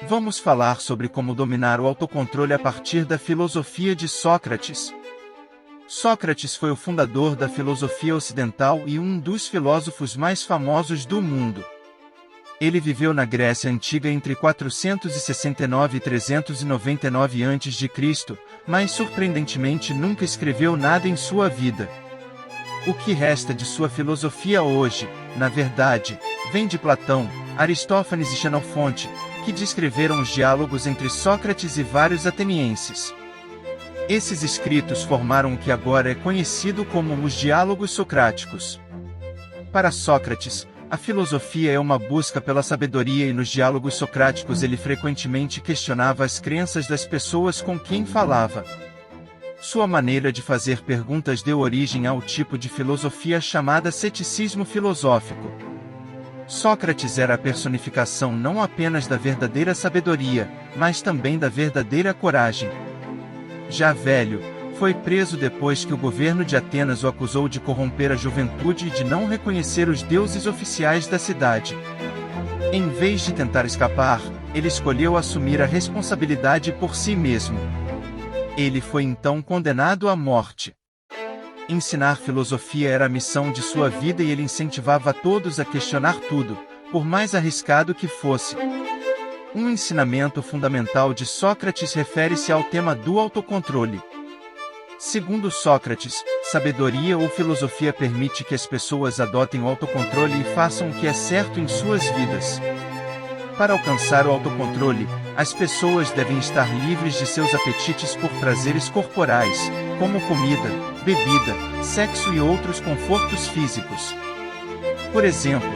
Vamos falar sobre como dominar o autocontrole a partir da filosofia de Sócrates. Sócrates foi o fundador da filosofia ocidental e um dos filósofos mais famosos do mundo. Ele viveu na Grécia Antiga entre 469 e 399 a.C., mas surpreendentemente nunca escreveu nada em sua vida. O que resta de sua filosofia hoje, na verdade, vem de Platão, Aristófanes e Xenofonte, que descreveram os diálogos entre Sócrates e vários atenienses. Esses escritos formaram o que agora é conhecido como os diálogos socráticos. Para Sócrates, a filosofia é uma busca pela sabedoria e nos diálogos socráticos ele frequentemente questionava as crenças das pessoas com quem falava. Sua maneira de fazer perguntas deu origem ao tipo de filosofia chamada ceticismo filosófico. Sócrates era a personificação não apenas da verdadeira sabedoria, mas também da verdadeira coragem. Já velho, foi preso depois que o governo de Atenas o acusou de corromper a juventude e de não reconhecer os deuses oficiais da cidade. Em vez de tentar escapar, ele escolheu assumir a responsabilidade por si mesmo. Ele foi então condenado à morte. Ensinar filosofia era a missão de sua vida e ele incentivava todos a questionar tudo, por mais arriscado que fosse. Um ensinamento fundamental de Sócrates refere-se ao tema do autocontrole. Segundo Sócrates, sabedoria ou filosofia permite que as pessoas adotem o autocontrole e façam o que é certo em suas vidas. Para alcançar o autocontrole, as pessoas devem estar livres de seus apetites por prazeres corporais, como comida, bebida, sexo e outros confortos físicos. Por exemplo,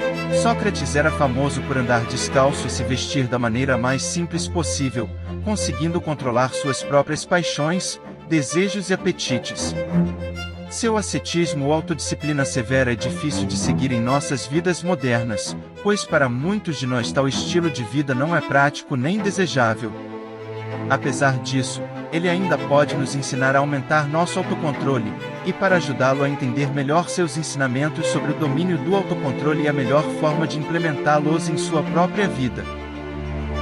Sócrates era famoso por andar descalço e se vestir da maneira mais simples possível, conseguindo controlar suas próprias paixões, desejos e apetites. Seu ascetismo ou autodisciplina severa é difícil de seguir em nossas vidas modernas, pois para muitos de nós tal estilo de vida não é prático nem desejável. Apesar disso, ele ainda pode nos ensinar a aumentar nosso autocontrole, e para ajudá-lo a entender melhor seus ensinamentos sobre o domínio do autocontrole e a melhor forma de implementá-los em sua própria vida.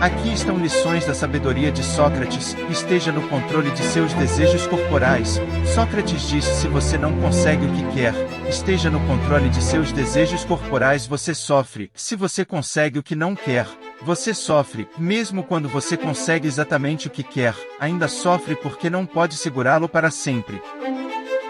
Aqui estão lições da sabedoria de Sócrates. Esteja no controle de seus desejos corporais. Sócrates disse: se você não consegue o que quer, esteja no controle de seus desejos corporais, você sofre. Se você consegue o que não quer, você sofre. Mesmo quando você consegue exatamente o que quer, ainda sofre porque não pode segurá-lo para sempre.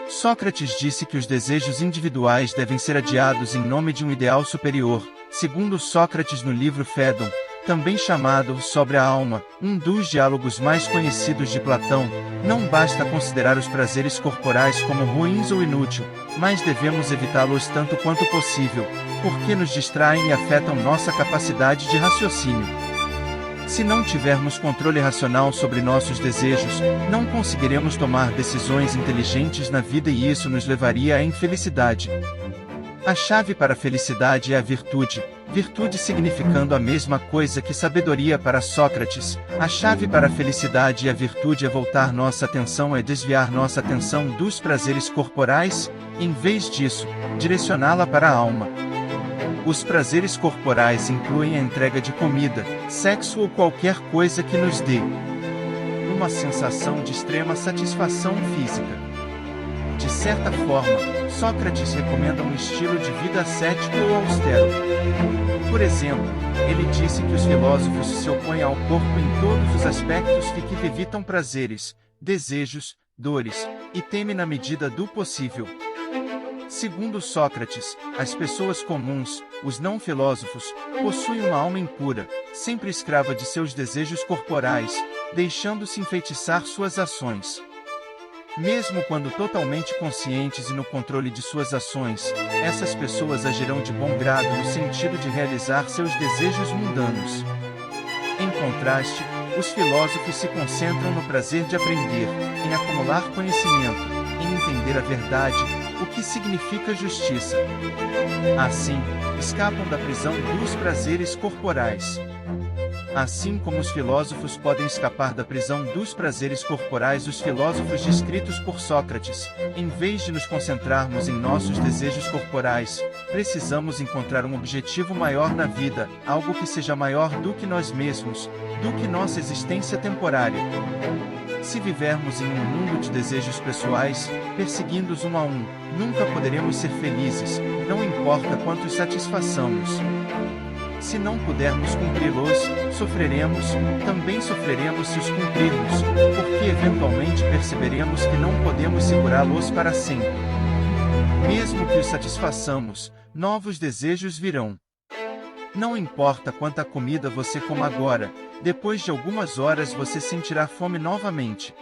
Sócrates disse que os desejos individuais devem ser adiados em nome de um ideal superior. Segundo Sócrates no livro Fédon, também chamado Sobre a Alma, um dos diálogos mais conhecidos de Platão, não basta considerar os prazeres corporais como ruins ou inúteis, mas devemos evitá-los tanto quanto possível, porque nos distraem e afetam nossa capacidade de raciocínio. Se não tivermos controle racional sobre nossos desejos, não conseguiremos tomar decisões inteligentes na vida e isso nos levaria à infelicidade. A chave para a felicidade é a virtude, virtude significando a mesma coisa que sabedoria para Sócrates. A chave para a felicidade e a virtude é voltar nossa atenção, é desviar nossa atenção dos prazeres corporais, em vez disso, direcioná-la para a alma. Os prazeres corporais incluem a entrega de comida, sexo ou qualquer coisa que nos dê uma sensação de extrema satisfação física. De certa forma, Sócrates recomenda um estilo de vida ascético ou austero. Por exemplo, ele disse que os filósofos se opõem ao corpo em todos os aspectos e que evitam prazeres, desejos, dores, e temem na medida do possível. Segundo Sócrates, as pessoas comuns, os não filósofos, possuem uma alma impura, sempre escrava de seus desejos corporais, deixando-se enfeitiçar suas ações. Mesmo quando totalmente conscientes e no controle de suas ações, essas pessoas agirão de bom grado no sentido de realizar seus desejos mundanos. Em contraste, os filósofos se concentram no prazer de aprender, em acumular conhecimento, em entender a verdade, o que significa justiça. Assim, escapam da prisão dos prazeres corporais. Assim como os filósofos podem escapar da prisão dos prazeres corporais, os filósofos descritos por Sócrates, em vez de nos concentrarmos em nossos desejos corporais, precisamos encontrar um objetivo maior na vida, algo que seja maior do que nós mesmos, do que nossa existência temporária. Se vivermos em um mundo de desejos pessoais, perseguindo-os um a um, nunca poderemos ser felizes, não importa quantos satisfaçamos. Se não pudermos cumpri-los, sofreremos, também sofreremos se os cumprirmos, porque eventualmente perceberemos que não podemos segurá-los para sempre. Mesmo que os satisfaçamos, novos desejos virão. Não importa quanta comida você coma agora, depois de algumas horas você sentirá fome novamente.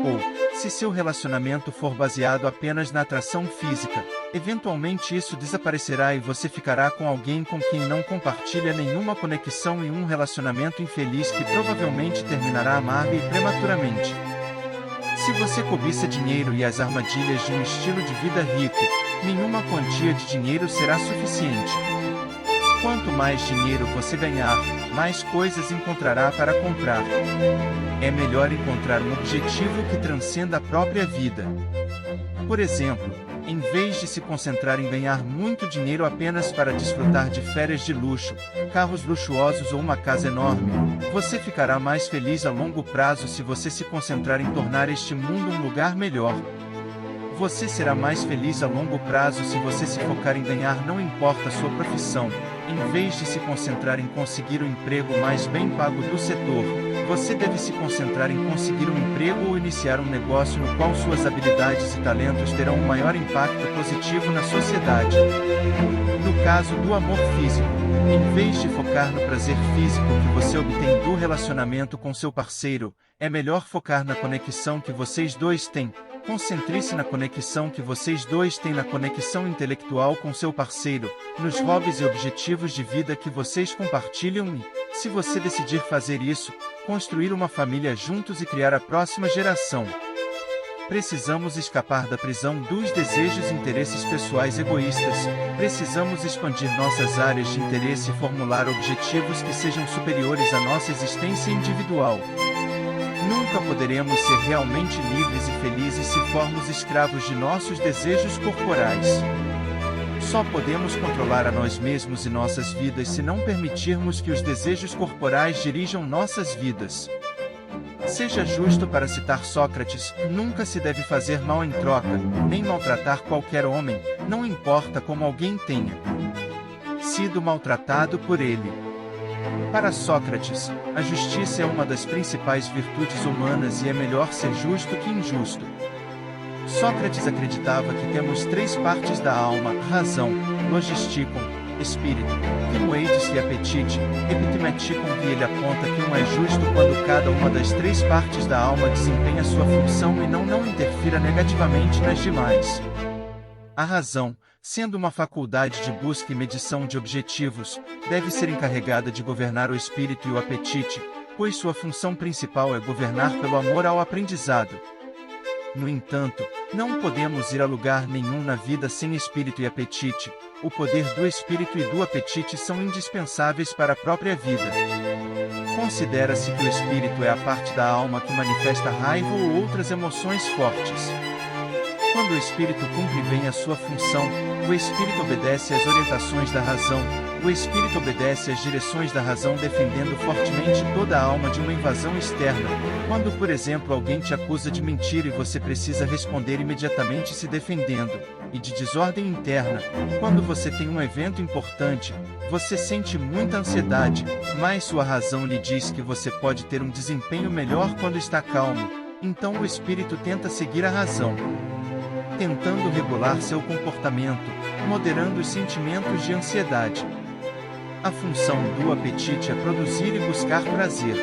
Ou, se seu relacionamento for baseado apenas na atração física, eventualmente isso desaparecerá e você ficará com alguém com quem não compartilha nenhuma conexão e um relacionamento infeliz que provavelmente terminará amargo e prematuramente. Se você cobiça dinheiro e as armadilhas de um estilo de vida rico, nenhuma quantia de dinheiro será suficiente. Quanto mais dinheiro você ganhar, mais coisas encontrará para comprar. É melhor encontrar um objetivo que transcenda a própria vida. Por exemplo, em vez de se concentrar em ganhar muito dinheiro apenas para desfrutar de férias de luxo, carros luxuosos ou uma casa enorme, você ficará mais feliz a longo prazo se você se concentrar em tornar este mundo um lugar melhor. Você será mais feliz a longo prazo se você se focar em ganhar não importa a sua profissão, em vez de se concentrar em conseguir o emprego mais bem pago do setor. Você deve se concentrar em conseguir um emprego ou iniciar um negócio no qual suas habilidades e talentos terão um maior impacto positivo na sociedade. No caso do amor físico, em vez de focar no prazer físico que você obtém do relacionamento com seu parceiro, é melhor focar na conexão que vocês dois têm. Concentre-se na conexão que vocês dois têm, na conexão intelectual com seu parceiro, nos hobbies e objetivos de vida que vocês compartilham e, se você decidir fazer isso, construir uma família juntos e criar a próxima geração. Precisamos escapar da prisão dos desejos e interesses pessoais egoístas. Precisamos expandir nossas áreas de interesse e formular objetivos que sejam superiores à nossa existência individual. Nunca poderemos ser realmente livres e felizes se formos escravos de nossos desejos corporais. Só podemos controlar a nós mesmos e nossas vidas se não permitirmos que os desejos corporais dirijam nossas vidas. Seja justo, para citar Sócrates, nunca se deve fazer mal em troca, nem maltratar qualquer homem, não importa como alguém tenha sido maltratado por ele. Para Sócrates, a justiça é uma das principais virtudes humanas e é melhor ser justo que injusto. Sócrates acreditava que temos três partes da alma: razão, logisticon, espírito, timoedes e apetite, epitimeticon, e ele aponta que um é justo quando cada uma das três partes da alma desempenha sua função e não interfira negativamente nas demais. A razão, sendo uma faculdade de busca e medição de objetivos, deve ser encarregada de governar o espírito e o apetite, pois sua função principal é governar pelo amor ao aprendizado. No entanto, não podemos ir a lugar nenhum na vida sem espírito e apetite. O poder do espírito e do apetite são indispensáveis para a própria vida. Considera-se que o espírito é a parte da alma que manifesta raiva ou outras emoções fortes. Quando o espírito cumpre bem a sua função, o espírito obedece às orientações da razão. O espírito obedece às direções da razão, defendendo fortemente toda a alma de uma invasão externa. Quando, por exemplo, alguém te acusa de mentira e você precisa responder imediatamente se defendendo, e de desordem interna, quando você tem um evento importante, você sente muita ansiedade, mas sua razão lhe diz que você pode ter um desempenho melhor quando está calmo. Então o espírito tenta seguir a razão, tentando regular seu comportamento, moderando os sentimentos de ansiedade. A função do apetite é produzir e buscar prazer.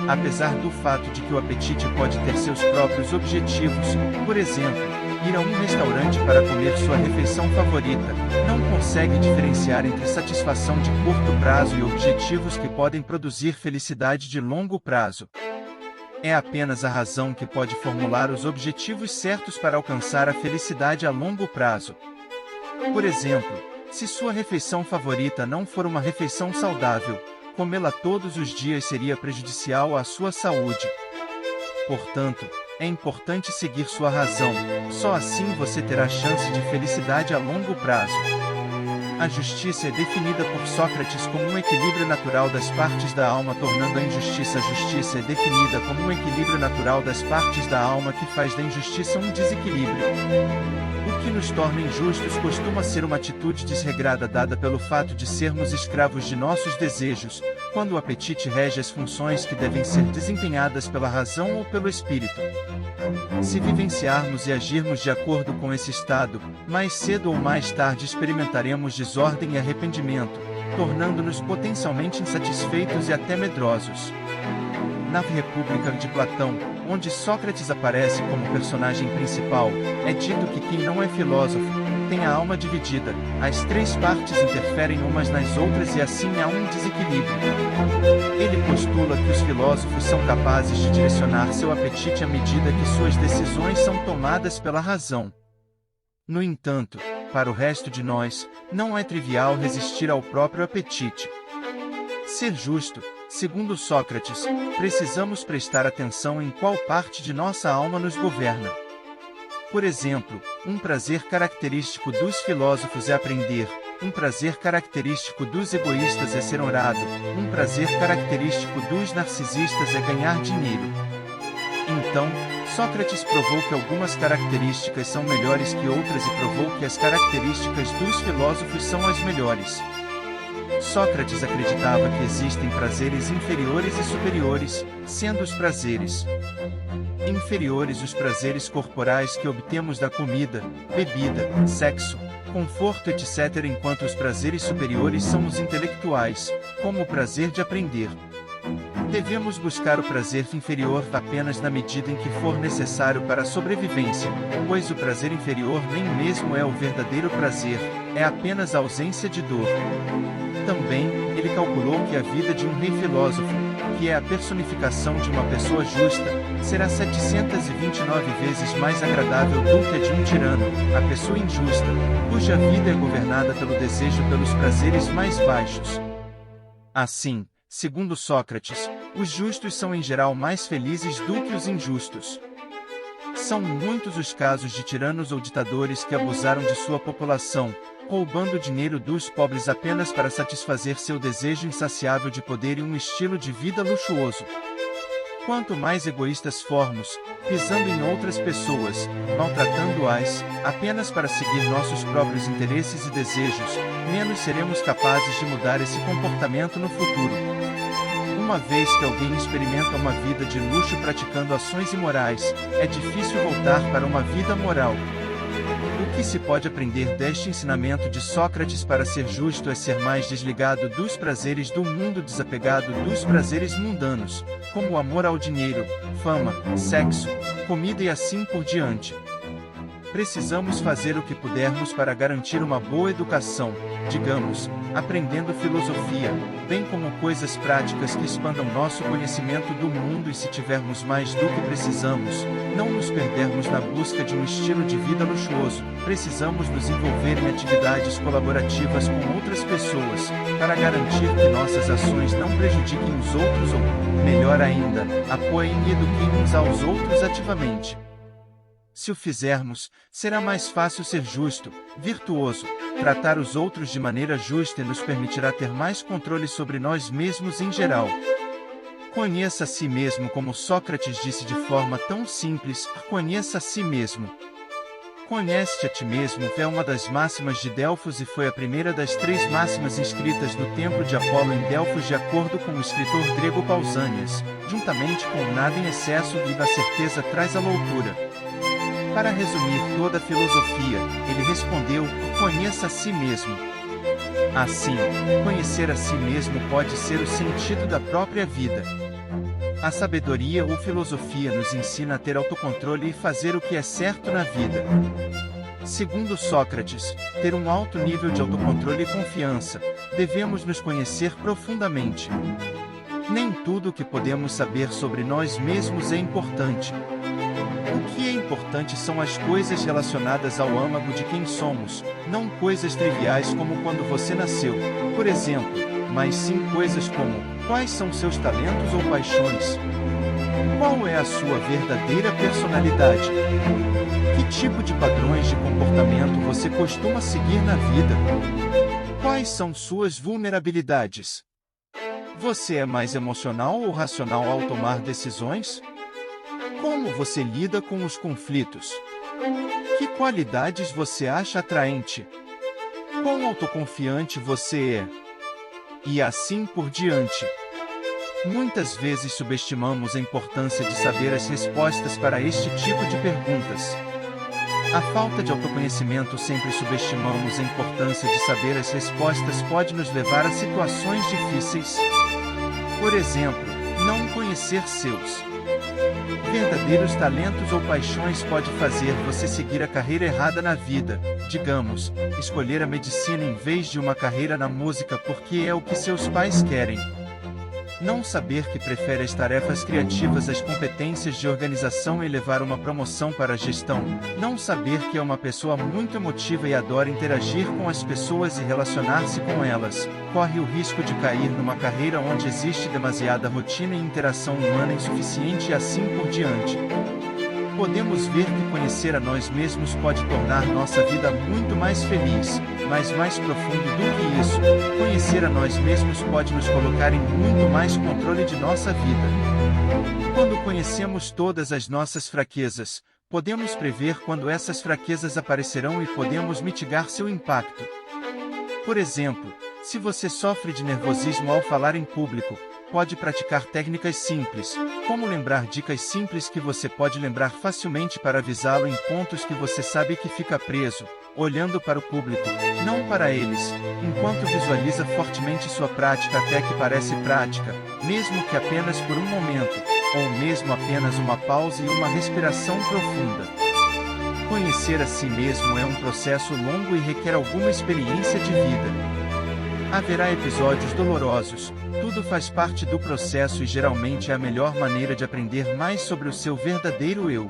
Apesar do fato de que o apetite pode ter seus próprios objetivos, por exemplo, ir a um restaurante para comer sua refeição favorita, não consegue diferenciar entre satisfação de curto prazo e objetivos que podem produzir felicidade de longo prazo. É apenas a razão que pode formular os objetivos certos para alcançar a felicidade a longo prazo. Por exemplo, se sua refeição favorita não for uma refeição saudável, comê-la todos os dias seria prejudicial à sua saúde. Portanto, é importante seguir sua razão, só assim você terá chance de felicidade a longo prazo. A justiça é definida por Sócrates como um equilíbrio natural das partes da alma, tornando a injustiça. A justiça é definida como um equilíbrio natural das partes da alma que faz da injustiça um desequilíbrio. O que nos torna injustos costuma ser uma atitude desregrada dada pelo fato de sermos escravos de nossos desejos, quando o apetite rege as funções que devem ser desempenhadas pela razão ou pelo espírito. Se vivenciarmos e agirmos de acordo com esse estado, mais cedo ou mais tarde experimentaremos desordem e arrependimento, tornando-nos potencialmente insatisfeitos e até medrosos. Na República de Platão, onde Sócrates aparece como personagem principal, é dito que quem não é filósofo tem a alma dividida, as três partes interferem umas nas outras e assim há um desequilíbrio. Ele postula que os filósofos são capazes de direcionar seu apetite à medida que suas decisões são tomadas pela razão. No entanto, para o resto de nós, não é trivial resistir ao próprio apetite. Ser justo, segundo Sócrates, precisamos prestar atenção em qual parte de nossa alma nos governa. Por exemplo, um prazer característico dos filósofos é aprender, um prazer característico dos egoístas é ser honrado, um prazer característico dos narcisistas é ganhar dinheiro. Então, Sócrates provou que algumas características são melhores que outras e provou que as características dos filósofos são as melhores. Sócrates acreditava que existem prazeres inferiores e superiores, sendo os prazeres inferiores os prazeres corporais que obtemos da comida, bebida, sexo, conforto, etc., enquanto os prazeres superiores são os intelectuais, como o prazer de aprender. Devemos buscar o prazer inferior apenas na medida em que for necessário para a sobrevivência, pois o prazer inferior nem mesmo é o verdadeiro prazer, é apenas a ausência de dor. Também, ele calculou que a vida de um rei filósofo, que é a personificação de uma pessoa justa, será 729 vezes mais agradável do que a de um tirano, a pessoa injusta, cuja vida é governada pelo desejo pelos prazeres mais baixos. Assim, segundo Sócrates, os justos são em geral mais felizes do que os injustos. São muitos os casos de tiranos ou ditadores que abusaram de sua população, roubando o dinheiro dos pobres apenas para satisfazer seu desejo insaciável de poder e um estilo de vida luxuoso. Quanto mais egoístas formos, pisando em outras pessoas, maltratando-as, apenas para seguir nossos próprios interesses e desejos, menos seremos capazes de mudar esse comportamento no futuro. Uma vez que alguém experimenta uma vida de luxo praticando ações imorais, é difícil voltar para uma vida moral. O que se pode aprender deste ensinamento de Sócrates para ser justo é ser mais desligado dos prazeres do mundo, desapegado dos prazeres mundanos, como o amor ao dinheiro, fama, sexo, comida e assim por diante. Precisamos fazer o que pudermos para garantir uma boa educação, digamos, aprendendo filosofia, bem como coisas práticas que expandam nosso conhecimento do mundo, e se tivermos mais do que precisamos, não nos perdermos na busca de um estilo de vida luxuoso. Precisamos nos envolver em atividades colaborativas com outras pessoas, para garantir que nossas ações não prejudiquem os outros ou, melhor ainda, apoiem e eduquem uns aos outros ativamente. Se o fizermos, será mais fácil ser justo, virtuoso, tratar os outros de maneira justa e nos permitirá ter mais controle sobre nós mesmos em geral. Conheça a si mesmo, como Sócrates disse de forma tão simples, conheça a si mesmo. Conhece-te a ti mesmo é uma das máximas de Delfos e foi a primeira das 3 máximas inscritas no templo de Apolo em Delfos, de acordo com o escritor grego Pausanias, juntamente com o nada em excesso e a certeza traz a loucura. Para resumir toda a filosofia, ele respondeu: conheça a si mesmo. Assim, conhecer a si mesmo pode ser o sentido da própria vida. A sabedoria ou filosofia nos ensina a ter autocontrole e fazer o que é certo na vida. Segundo Sócrates, ter um alto nível de autocontrole e confiança, devemos nos conhecer profundamente. Nem tudo o que podemos saber sobre nós mesmos é importante. O que é importante são as coisas relacionadas ao âmago de quem somos, não coisas triviais como quando você nasceu, por exemplo, mas sim coisas como: quais são seus talentos ou paixões? Qual é a sua verdadeira personalidade? Que tipo de padrões de comportamento você costuma seguir na vida? Quais são suas vulnerabilidades? Você é mais emocional ou racional ao tomar decisões? Como você lida com os conflitos? Que qualidades você acha atraente? Quão autoconfiante você é? E assim por diante. Muitas vezes subestimamos a importância de saber as respostas para este tipo de perguntas. A falta de autoconhecimento, sempre subestimamos a importância de saber as respostas, pode nos levar a situações difíceis. Por exemplo, não conhecer seus verdadeiros talentos ou paixões pode fazer você seguir a carreira errada na vida, digamos, escolher a medicina em vez de uma carreira na música porque é o que seus pais querem. Não saber que prefere as tarefas criativas às competências de organização e levar uma promoção para a gestão. Não saber que é uma pessoa muito emotiva e adora interagir com as pessoas e relacionar-se com elas. Corre o risco de cair numa carreira onde existe demasiada rotina e interação humana insuficiente e assim por diante. Podemos ver que conhecer a nós mesmos pode tornar nossa vida muito mais feliz, mas mais profundo do que isso, conhecer a nós mesmos pode nos colocar em muito mais controle de nossa vida. Quando conhecemos todas as nossas fraquezas, podemos prever quando essas fraquezas aparecerão e podemos mitigar seu impacto. Por exemplo, se você sofre de nervosismo ao falar em público, pode praticar técnicas simples, como lembrar dicas simples que você pode lembrar facilmente para avisá-lo em pontos que você sabe que fica preso, olhando para o público, não para eles, enquanto visualiza fortemente sua prática até que parece prática, mesmo que apenas por um momento, ou mesmo apenas uma pausa e uma respiração profunda. Conhecer a si mesmo é um processo longo e requer alguma experiência de vida. Haverá episódios dolorosos, tudo faz parte do processo e geralmente é a melhor maneira de aprender mais sobre o seu verdadeiro eu.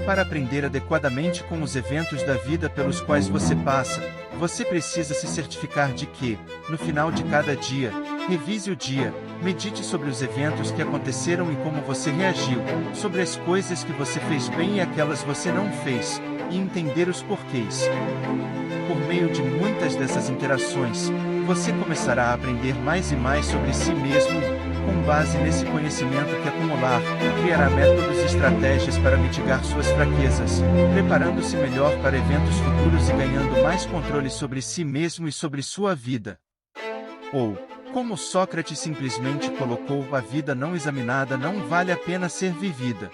Para aprender adequadamente com os eventos da vida pelos quais você passa, você precisa se certificar de que, no final de cada dia, revise o dia, medite sobre os eventos que aconteceram e como você reagiu, sobre as coisas que você fez bem e aquelas que você não fez, e entender os porquês. Por meio de muitas dessas interações, você começará a aprender mais e mais sobre si mesmo e, com base nesse conhecimento que acumular, criará métodos e estratégias para mitigar suas fraquezas, preparando-se melhor para eventos futuros e ganhando mais controle sobre si mesmo e sobre sua vida. Ou, como Sócrates simplesmente colocou, a vida não examinada não vale a pena ser vivida.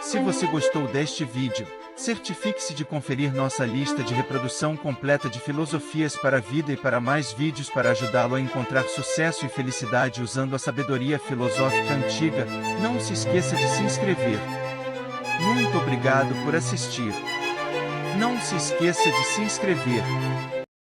Se você gostou deste vídeo, certifique-se de conferir nossa lista de reprodução completa de filosofias para a vida e para mais vídeos para ajudá-lo a encontrar sucesso e felicidade usando a sabedoria filosófica antiga. Não se esqueça de se inscrever. Muito obrigado por assistir. Não se esqueça de se inscrever.